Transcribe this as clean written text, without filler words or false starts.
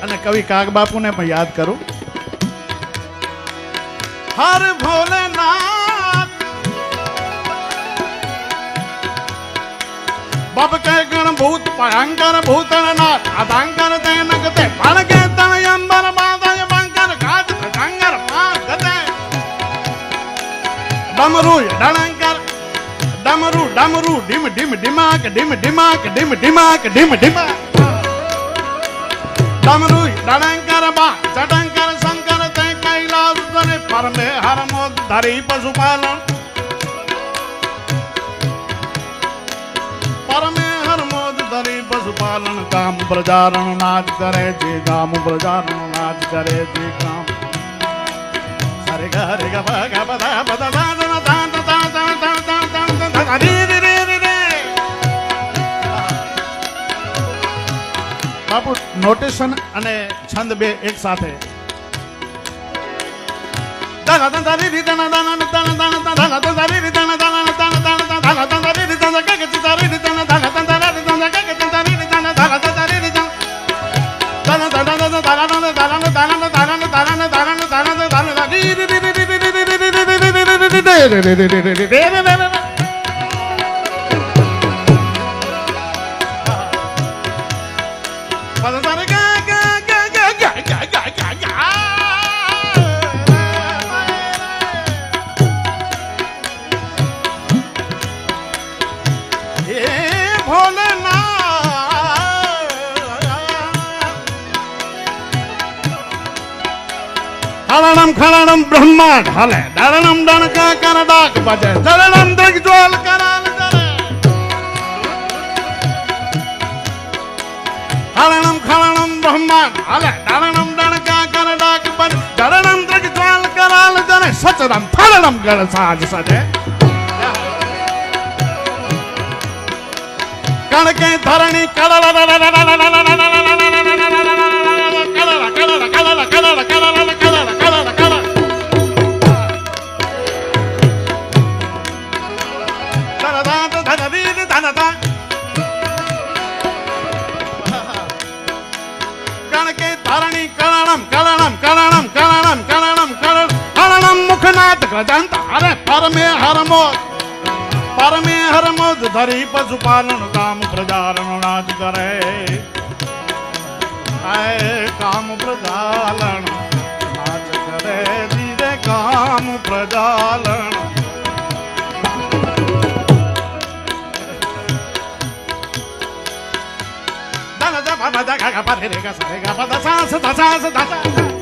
અને કવિ કાગ બાપુને પણ યાદ કરું. હર ભોલેનાથ બબ કે ગણ ભૂત ભયંકર ભૂતળનાથ આધાંકર તે નગતે ભણકે તણ અંબર બાદય બંકર ઘાત ખંગર માગતે ડમરુ ડણંકર ડમરુ ડમરુ ડીમ ડીમ ડીમાક ડીમ ડીમાક ડીમ ડીમાક ડીમ ડીમાક ડમરુ ડણંકર બા ચડંકર શંકર તે કૈલાસ તને પરમે હરમો ધરી પશુપાલન પરમે હરમોદ ધરી પશુપાલન કામ પ્રજારણ નાચ કરે છે ગામ પ્રજારણ નાચ કરે છે કામ સરે ગ રે ગ પ ગ પ ધ પ the the the Bapu notation અને છંદ બે એક સાથે ખળણમ ખળણમ બ્રહ્માંડ હલે દળણમ ડણકા કર ડાક બજે દળણમ દિગ્જ્વાલ કરાલ કરે ખળણમ ખળણમ બ્રહ્માંડ હલે દળણમ ડણકા કર ડાક બજે દળણમ દિગ્જ્વાલ કરાલ કરે સચરમ ફળણમ ગળ સાજ સજે કણ કે ધરણી કળળ અરે પરમે હરમોદ ધરી પશુપાલન કામ પ્રજારણ નાચ કરે કામ પ્રજાલન નાચ કરે ધીરે કામ પ્રજાલન દન દ ભ દ ગ ગ પ રે ગ સ રે ગ પ દ સ સ દ સ સ દ સ